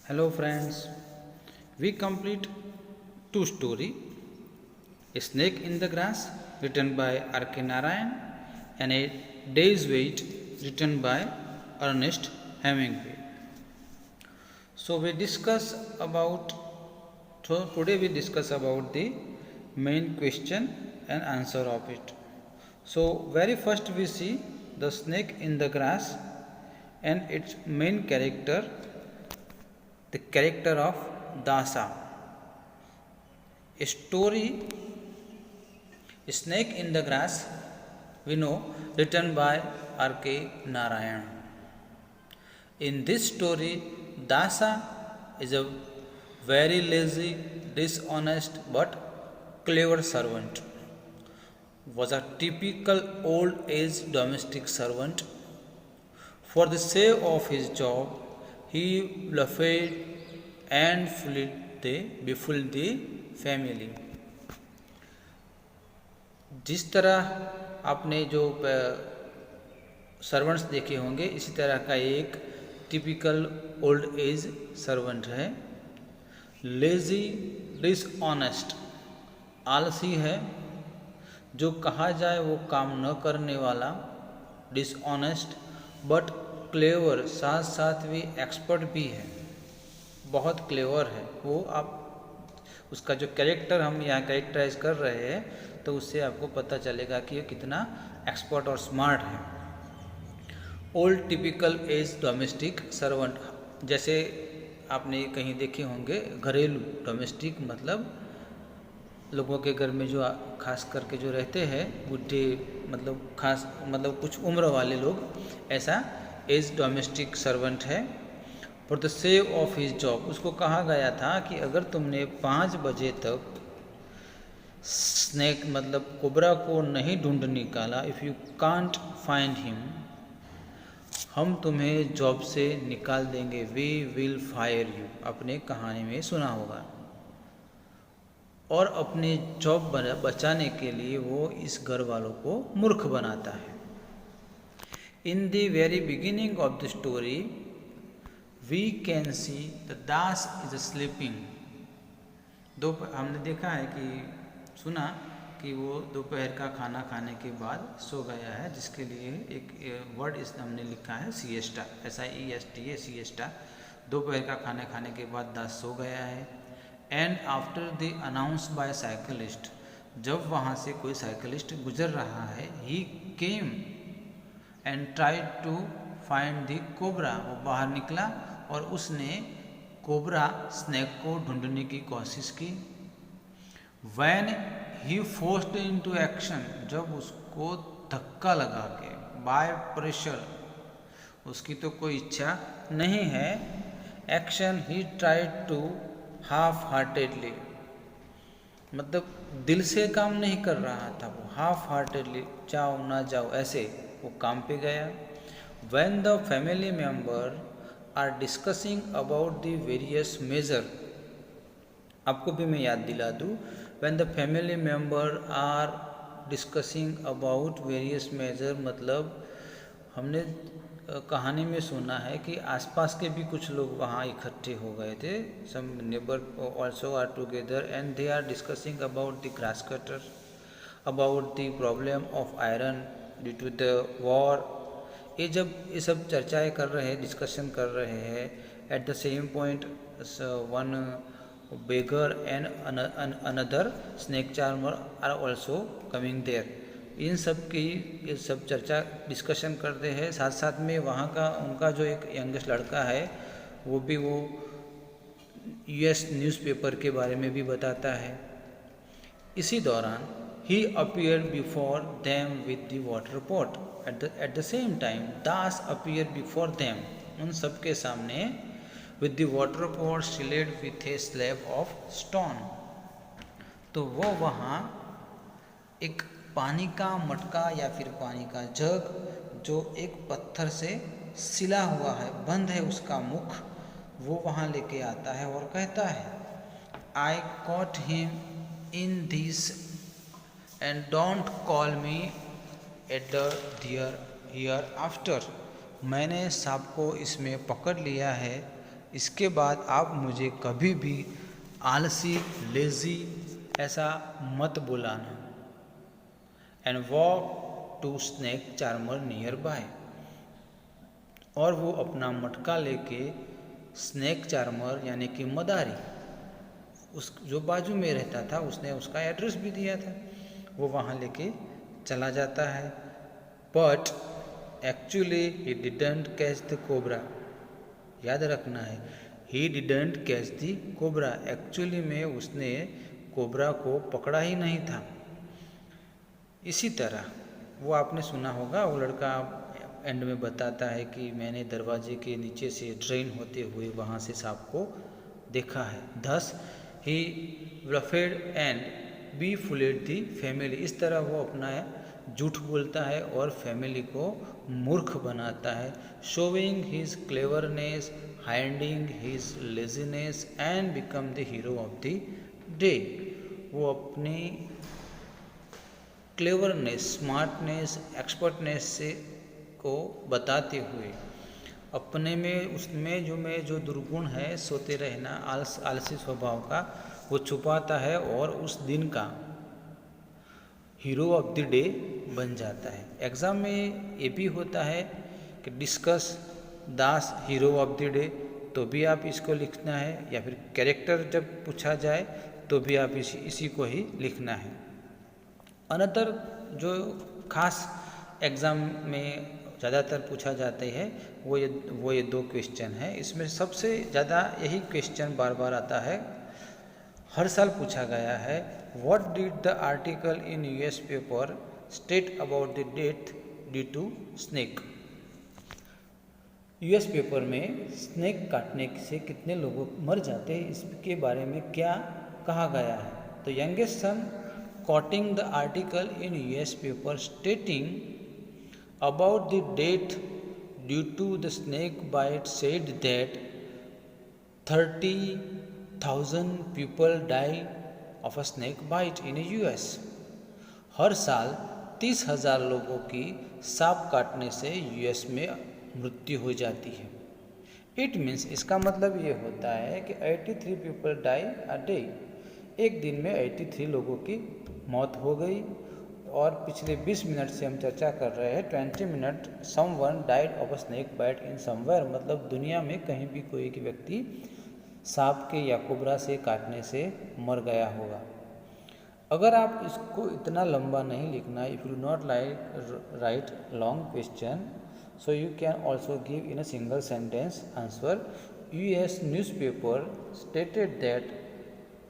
Hello friends, we complete two story, A Snake in the Grass written by R.K. Narayan and A Day's Wait written by Ernest Hemingway. So today we discuss about the main question and answer of it. So very first we see the snake in the grass and its main character, the character of Dasa. A story, A Snake in the Grass, we know, written by R.K. Narayan. In this story, Dasa is a very lazy, dishonest but clever servant. Was a typical old age domestic servant. For the sake of his job, he bluffed and befooled the family. जिस तरह आपने जो servants देखे होंगे, इसी तरह का एक टिपिकल ओल्ड एज सर्वेंट है. लेजी, डिसऑनेस्ट, आलसी है, जो कहा जाए वो काम न करने वाला. डिसऑनेस्ट बट क्लेवर, साथ साथ भी एक्सपर्ट भी है, बहुत क्लेवर है वो. आप उसका जो कैरेक्टर हम यहाँ कैरेक्टराइज कर रहे हैं, तो उससे आपको पता चलेगा कि ये कितना एक्सपर्ट और स्मार्ट है. Old typical as domestic servant, जैसे आपने कहीं देखे होंगे, घरेलू. डोमेस्टिक मतलब लोगों के घर में जो खास करके जो रहते हैं, बुढ़े, मतलब कुछ उम्र वाले लोग, ऐसा एज डोमेस्टिक सर्वेंट है. For the sake of his job, उसको कहा गया था कि अगर तुमने 5 बजे तक स्नेक मतलब कोबरा को नहीं ढूंढ निकाला, if you can't find him, हम तुम्हें जॉब से निकाल देंगे. वी विल फायर यू, अपने कहानी में सुना होगा. और अपने जॉब बचाने के लिए वो इस घर वालों को मूर्ख बनाता है. In the very beginning of the story we can see the das is sleeping. हमने देखा है कि सुना कि वो दोपहर का खाना खाने के बाद सो गया है, जिसके लिए एक वर्ड इस हमने लिखा है सिएस्टा, SIESTA, सिएस्टा. दोपहर का खाना खाने के बाद दास सो गया है. And after the announce by cyclist, जब वहाँ से कोई साइकिलिस्ट गुजर रहा है, he came and tried to find the cobra, वो बाहर निकला और उसने कोबरा स्नेक को ढूंढने की कोशिश की. When he forced into action, जब उसको धक्का लगा के, बाय प्रेशर, उसकी तो कोई इच्छा नहीं है, एक्शन ही ट्राइड टू हाफ हार्टेडली, मतलब दिल से काम नहीं कर रहा था वो, हाफ हार्टेडली, जाओ ना जाओ ऐसे वो काम पे गया. When the family member are discussing about the various major, आपको भी मैं याद दिला दूँ, when the family member are discussing about various major, मतलब हमने कहानी में सुना है कि आसपास के भी कुछ लोग वहाँ इकट्ठे हो गए थे. Some neighbour also are together and they are discussing about the grass cutter, about the problem of iron due to the war. ये जब ये सब चर्चाएं कर रहे हैं, डिस्कशन कर रहे हैं, at the same point one beggar and another snake charmer are also coming there. इन सब की ये सब चर्चा डिस्कशन करते हैं. साथ साथ में वहाँ का उनका जो एक यंगेस्ट लड़का है, वो भी वो US न्यूज़पेपर के बारे में भी बताता है. इसी दौरान ही appear before them with the water pot. At the same time Das appear before them, उन सब के सामने, with the water pot sealed with a slab of stone. तो वो वहाँ एक पानी का मटका या फिर पानी का जग, जो एक पत्थर से सिला हुआ है, बंद है उसका मुख, वो वहाँ लेके आता है और कहता है, आई cot him in this and don't call me at the here after. मैंने सांप को इसमें पकड़ लिया है, इसके बाद आप मुझे कभी भी आलसी, लेजी ऐसा मत बुलाना। And walk to snake charmer nearby. और वो अपना मटका लेके स्नेक चार्मर यानी कि मदारी, उस जो बाजू में रहता था, उसने उसका एड्रेस भी दिया था, वो वहाँ लेके चला जाता है। But actually he didn't catch the cobra. याद रखना है, he didn't catch the cobra, actually में उसने कोबरा को पकड़ा ही नहीं था। इसी तरह वो आपने सुना होगा, वो लड़का एंड में बताता है कि मैंने दरवाजे के नीचे से ड्रेन होते हुए वहाँ से सांप को देखा है। Thus he bluffed and befooled the family. इस तरह वो अपना झूठ बोलता है और फैमिली को मूर्ख बनाता है। Showing his cleverness, hiding his laziness and become the hero of the day. वो अपनी क्लेवरनेस, स्मार्टनेस, एक्सपर्टनेस से को बताते हुए अपने में उसमें जो दुर्गुण है, सोते रहना, आलसी स्वभाव का, वो छुपाता है और उस दिन का हीरो ऑफ द डे बन जाता है। एग्ज़ाम में ये भी होता है कि discuss Das hero of the day, तो भी आप इसको लिखना है, या फिर कैरेक्टर जब पूछा जाए तो भी आप इसी को ही लिखना है। अनदर जो खास एग्ज़ाम में ज़्यादातर पूछा जाते हैं वो ये दो क्वेश्चन है। इसमें सबसे ज़्यादा यही क्वेश्चन बार बार आता है, हर साल पूछा गया है। What did the article in US paper state about the death due to snake. US paper में स्नेक काटने से कितने लोग मर जाते हैं, इसके बारे में क्या कहा गया है। तो youngest son quoting the article in US paper stating about the death due to the snake bite said that 30,000 people die of a snake bite in the US। हर साल 30,000 लोगों की सांप काटने से यूएस में मृत्यु हो जाती है। इट मीन्स, इसका मतलब ये होता है कि 83 पीपल डाई अ डे। एक दिन में 83 लोगों की मौत हो गई। और पिछले 20 मिनट से हम चर्चा कर रहे हैं 20 minute someone died of a snake bite in somewhere, मतलब दुनिया में कहीं भी कोई एक व्यक्ति सांप के या कोबरा से काटने से मर गया होगा। अगर आप इसको इतना लंबा नहीं लिखना, if you not like write long question, so you can also give in a single sentence answer. US newspaper stated that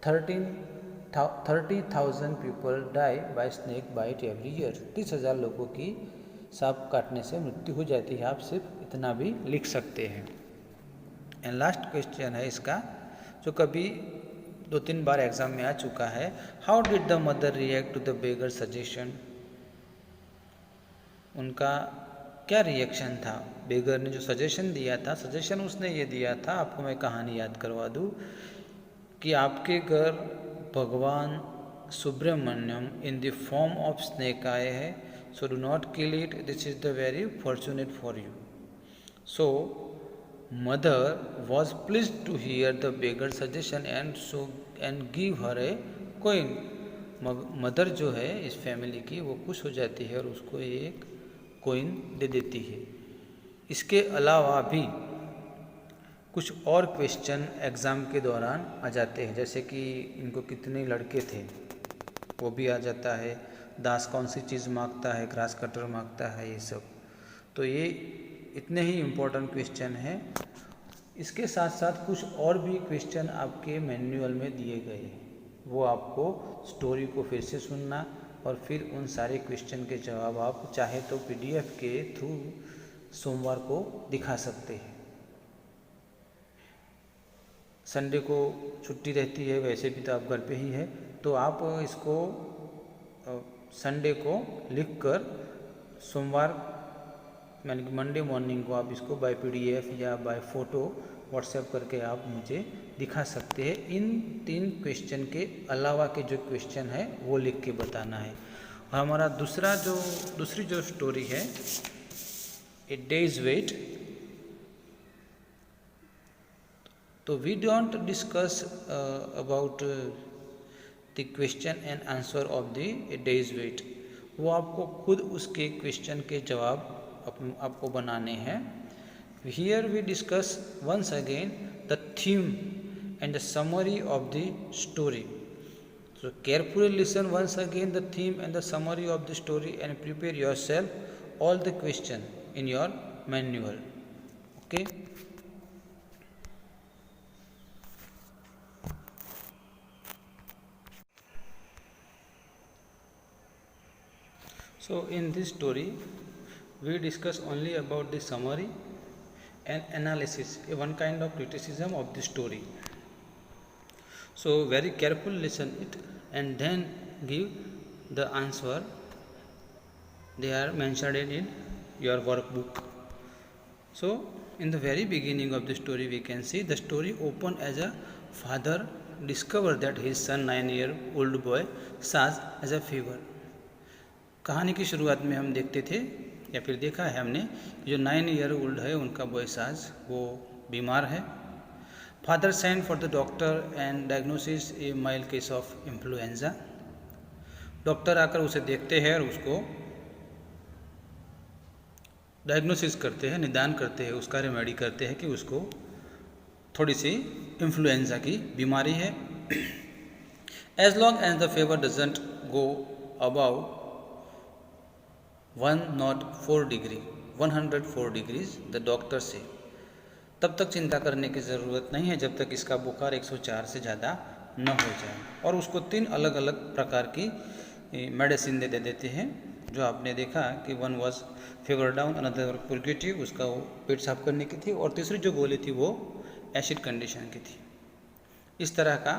30,000 people die by snake bite every year. 30,000 लोगों की सांप काटने से मृत्यु हो जाती है। आप सिर्फ इतना भी लिख सकते हैं। एंड लास्ट क्वेश्चन है इसका, जो कभी 2-3 बार एग्जाम में आ चुका है। How did the mother react to the beggar suggestion. उनका क्या रिएक्शन था, बेगर ने जो सजेशन दिया था। सजेशन उसने ये दिया था, आपको मैं कहानी याद करवा दूँ, कि आपके घर भगवान Subramaniam in the form of snake आए हैं, so do not kill it, this is the very fortunate for you. So mother was pleased to hear the beggar suggestion and give her a coin. Mother जो है इस family की, वो खुश हो जाती है और उसको एक कोइन दे देती है। इसके अलावा भी कुछ और क्वेश्चन एग्ज़ाम के दौरान आ जाते हैं, जैसे कि इनको कितने लड़के थे, वो भी आ जाता है। दास कौन सी चीज़ मांगता है, ग्रास कटर मांगता है, ये सब। तो ये इतने ही इम्पोर्टेंट क्वेश्चन हैं। इसके साथ साथ कुछ और भी क्वेश्चन आपके मैनुअल में दिए गए हैं, वो आपको स्टोरी को फिर से सुनना और फिर उन सारे क्वेश्चन के जवाब आप चाहे तो PDF के थ्रू सोमवार को दिखा सकते हैं। संडे को छुट्टी रहती है, वैसे भी तो आप घर पे ही है, तो आप इसको संडे को लिखकर सोमवार यानी कि मंडे मॉर्निंग को आप इसको बाय PDF या बाय फ़ोटो व्हाट्सएप करके आप मुझे दिखा सकते हैं। इन 3 क्वेश्चन के अलावा के जो क्वेश्चन है वो लिख के बताना है। और हमारा दूसरी जो स्टोरी है, ए डेज वेट, तो we don't discuss about the question and answer of the day's wait, वो आपको खुद उसके क्वेश्चन के जवाब आपको बनाने हैं. Here we discuss once again the theme and the summary of the story. So carefully listen once again the theme and the summary of the story and prepare yourself all the question in your manual. Okay. So in this story we discuss only about the summary and analysis, one kind of criticism of the story. So very carefully listen it and then give the answer. They are mentioned in your workbook. So in the very beginning of the story we can see the story open as a father discovered that his son 9-year-old boy Saz has a fever. कहानी की शुरुआत में हम देखते थे या फिर देखा है हमने जो 9-year-old है उनका बॉय साज वो बीमार है. Father sent for the doctor and diagnosis a mild case of influenza. Doctor आकर उसे देखते हैं और उसको डायग्नोसिस करते हैं, निदान करते हैं, उसका रेमेडी करते हैं कि उसको थोड़ी सी इन्फ्लुएंजा की बीमारी है. As long as the fever doesn't go above 104 degrees, the doctor say. तब तक चिंता करने की ज़रूरत नहीं है जब तक इसका बुखार 104 से ज़्यादा न हो जाए. और उसको 3 अलग अलग प्रकार की मेडिसिन दे देते हैं जो आपने देखा कि one was fever down, another purgative, उसका वो पेट साफ करने की थी, और तीसरी जो गोली थी वो एसिड कंडीशन की थी. इस तरह का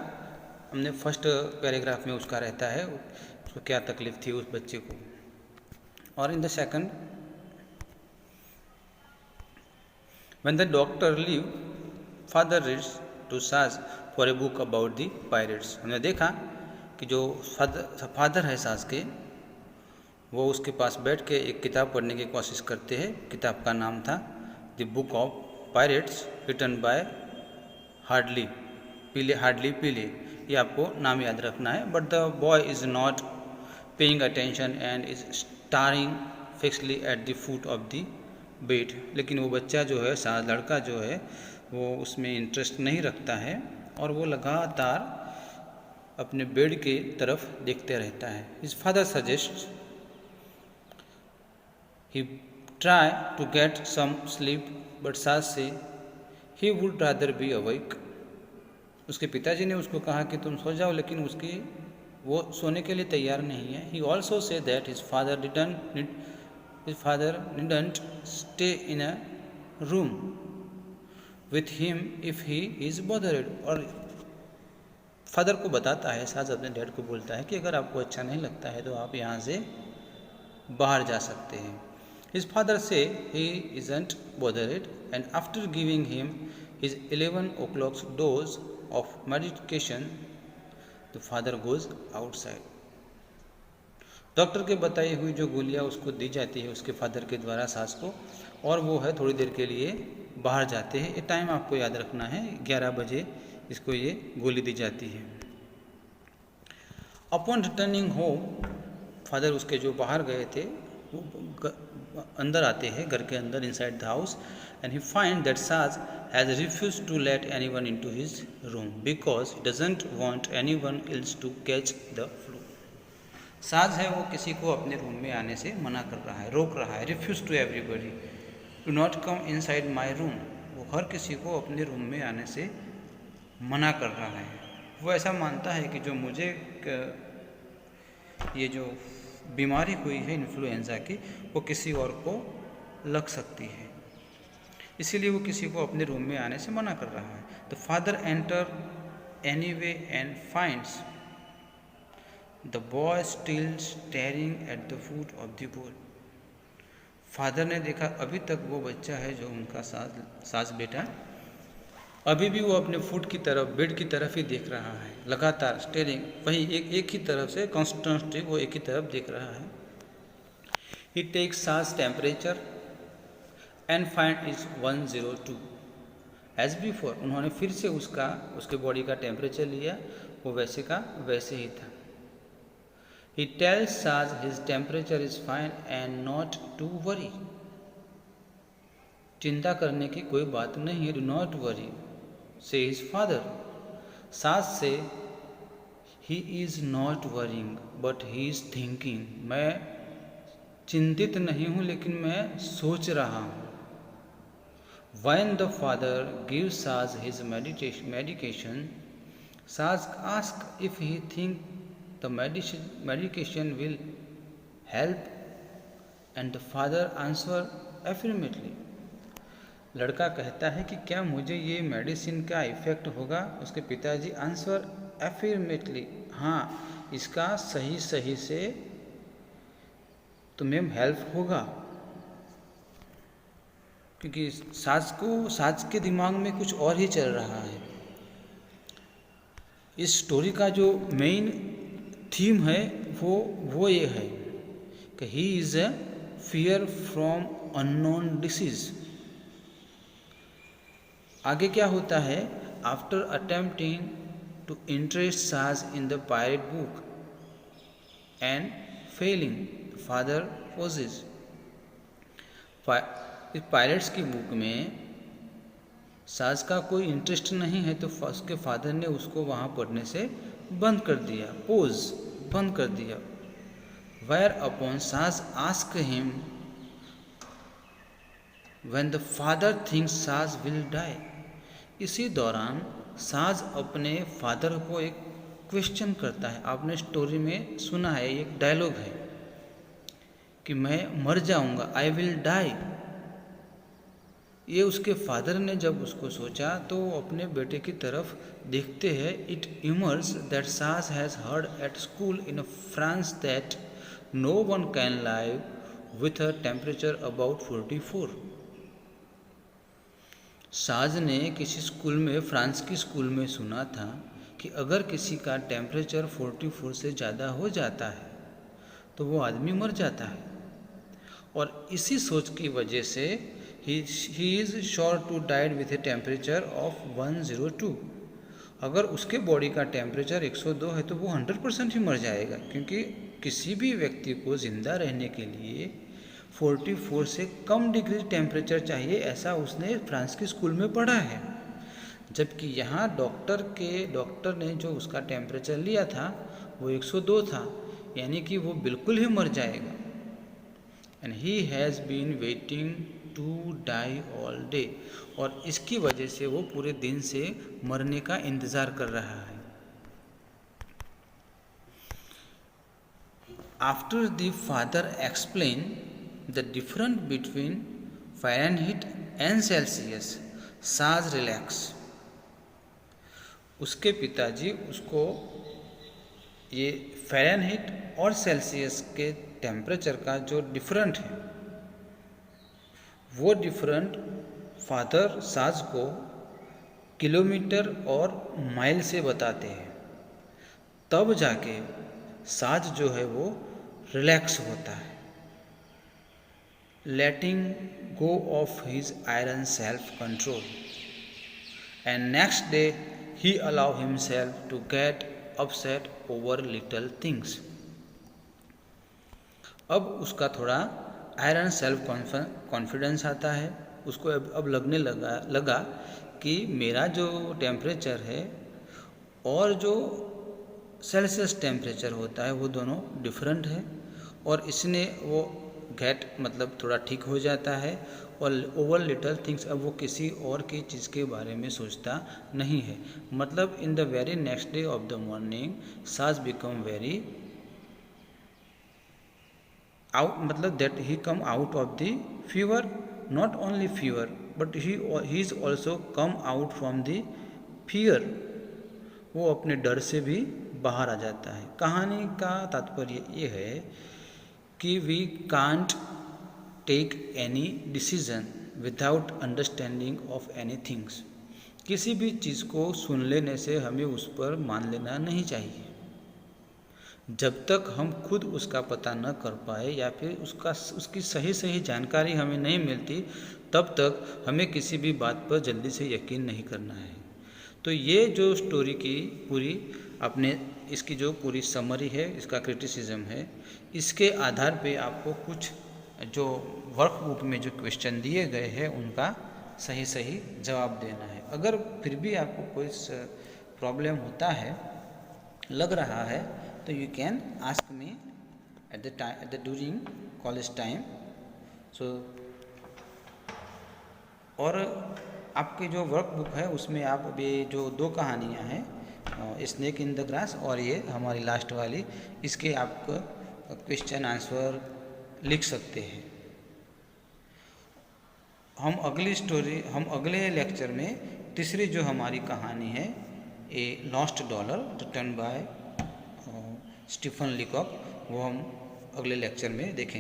हमने फर्स्ट पैराग्राफ में उसका रहता है उसको क्या तकलीफ़ थी उस बच्चे को. और in the second When the doctor leave, father reads to Saz for a book about the pirates. हमने देखा कि जो फादर है साज के वो उसके पास बैठ के एक किताब पढ़ने की कोशिश करते हैं. किताब का नाम था the book of pirates written by Howard Pyle. ये आपको नाम याद रखना है. But the boy is not paying attention and is staring fixedly at the foot of the bed. लेकिन वो बच्चा जो है साज लड़का जो है वो उसमें इंटरेस्ट नहीं रखता है और वो लगातार अपने बेड के तरफ देखते रहता है. His father suggest he try to get some sleep but साज says he would rather be awake. उसके पिताजी ने उसको कहा कि तुम सो जाओ, लेकिन उसकी वो सोने के लिए तैयार नहीं है. He also say that his father didn't stay in a room with him if he is bothered. और फादर को बताता है, साज अपने डैड को बोलता है कि अगर आपको अच्छा नहीं लगता है तो आप यहाँ से बाहर जा सकते हैं. His father say he isn't bothered and after giving him his 11 o'clock dose of medication the father goes outside. Doctor के बताई हुई जो गोलियां उसको दी जाती है उसके फादर के द्वारा सास को, और वो है थोड़ी देर के लिए बाहर जाते हैं. ये टाइम आपको याद रखना है, 11 बजे इसको ये गोली दी जाती है. अपॉन रिटर्निंग होम, फादर उसके जो बाहर गए थे वो अंदर आते हैं घर के अंदर, inside the house, and he find that साज has refuse to let anyone into his room because he doesn't want anyone else to catch the flu. Saj है वो किसी को अपने रूम में आने से मना कर रहा है, रोक रहा है. Refuse to everybody do not come inside my room. वो हर किसी को अपने रूम में आने से मना कर रहा है. वो ऐसा मानता है कि जो मुझे ये जो बीमारी हुई है इन्फ्लुएंजा की वो किसी और को लग सकती है, इसीलिए वो किसी को अपने रूम में आने से मना कर रहा है. The father enter anyway and finds the boy still staring at the foot of the bed. Father ने देखा अभी तक वो बच्चा है जो उनका सास बेटा अभी भी वो अपने फुट की तरफ, बेड की तरफ ही देख रहा है, लगातार स्टेयरिंग, वहीं एक ही तरफ से कॉन्स्टेंटली वो एक ही तरफ देख रहा है. ही टेक्स सास temperature and find is 102 as before, उन्होंने फिर से उसके बॉडी का टेम्परेचर लिया, वो वैसे का वैसे ही था। ही टेल्स साज his temperature is fine and not to worry, चिंता करने की कोई बात नहीं है, do not worry, says his father. साज says he is not worrying but he is thinking, मैं चिंतित नहीं हूँ लेकिन मैं सोच रहा हूँ। When the father gives Saj his medication, Saj asks if he thinks the medication will help, and the father answers affirmatively. लड़का कहता है कि क्या मुझे ये मेडिसिन का इफेक्ट होगा? उसके पिताजी आंसर affirmatively, हाँ, इसका सही सही से तुम्हें हेल्प होगा। क्योंकि साज के दिमाग में कुछ और ही चल रहा है। इस स्टोरी का जो मेन थीम है वो ये है कि he is a fear from unknown disease. आगे क्या होता है? आफ्टर अटेम्प्टिंग टू इंटरेस्ट साज in the pirate book and failing, father poses. इस पायरेट्स की बुक में साज का कोई इंटरेस्ट नहीं है, तो उसके फादर ने उसको वहाँ पढ़ने से बंद कर दिया, बंद कर दिया। वेयर अपॉन साज ask him when the father thinks साज विल डाई। इसी दौरान साज अपने फादर को एक क्वेश्चन करता है। आपने स्टोरी में सुना है, एक डायलॉग है कि मैं मर जाऊंगा, आई विल डाई। ये उसके फादर ने जब उसको सोचा तो अपने बेटे की तरफ देखते हैं। इट इमर्स दैट साज has heard at school in France that no one can live with a temperature about 44। साज ने किसी स्कूल में, फ्रांस की स्कूल में सुना था कि अगर किसी का टेम्परेचर 44 से ज़्यादा हो जाता है तो वो आदमी मर जाता है। और इसी सोच की वजह से he is sure to die with a temperature of 102। अगर उसके बॉडी का टेम्परेचर 102 है तो वो 100% ही मर जाएगा, क्योंकि किसी भी व्यक्ति को ज़िंदा रहने के लिए 44 से कम डिग्री टेम्परेचर चाहिए, ऐसा उसने फ्रांस की स्कूल में पढ़ा है। जबकि यहाँ डॉक्टर ने जो उसका टेम्परेचर लिया था वो 102 था, यानी कि वो बिल्कुल ही मर जाएगा। And he has been waiting to die all day, और इसकी वजह से वो पूरे दिन से मरने का इंतज़ार कर रहा है। After the father explain the difference between Fahrenheit and Celsius, साज रिलैक्स। उसके पिताजी उसको ये फ़ारेनहीट और सेल्सियस के टेम्परेचर का जो डिफरेंट है वो डिफरेंट फादर साज को किलोमीटर और माइल से बताते हैं। तब जाके साज जो है वो रिलैक्स होता है, letting go of his iron self control, and next day he allow himself to get upset over little things. अब उसका थोड़ा आयरन सेल्फ कॉन्फिडेंस आता है। उसको अब लगने लगा कि मेरा जो टेम्परेचर है और जो सेल्सियस टेम्परेचर होता है वो दोनों डिफरेंट है, और इसने वो मतलब थोड़ा ठीक हो जाता है। और ओवर लिटल थिंग्स, अब वो किसी और की चीज़ के बारे में सोचता नहीं है। मतलब इन the very next day of the morning साज बिकम वेरी out, मतलब that he come out of the fever, not only fever but he is also come out from the fear। वो अपने डर से भी बाहर आ जाता है। कहानी का तात्पर्य ये है कि we can't take any decision without understanding of anything। किसी भी चीज़ को सुन लेने से हमें उस पर मान लेना नहीं चाहिए। जब तक हम खुद उसका पता न कर पाए या फिर उसकी सही जानकारी हमें नहीं मिलती, तब तक हमें किसी भी बात पर जल्दी से यकीन नहीं करना है। तो ये जो स्टोरी की पूरी अपने इसकी जो पूरी समरी है, इसका क्रिटिसिज्म है, इसके आधार पे आपको कुछ जो वर्कबुक में जो क्वेश्चन दिए गए हैं उनका सही सही जवाब देना है। अगर फिर भी आपको कोई प्रॉब्लम होता है, लग रहा है, तो you can ask me at the during college time. So और आपकी जो वर्कबुक है उसमें आप अभी जो 2 कहानियाँ हैं, स्नेक इन द ग्रास और ये हमारी लास्ट वाली, इसके आप क्वेश्चन आंसर लिख सकते हैं। हम अगले लेक्चर में तीसरी जो हमारी कहानी है, a lost dollar written by Stephen Leacock, वो हम अगले लेक्चर में देखेंगे।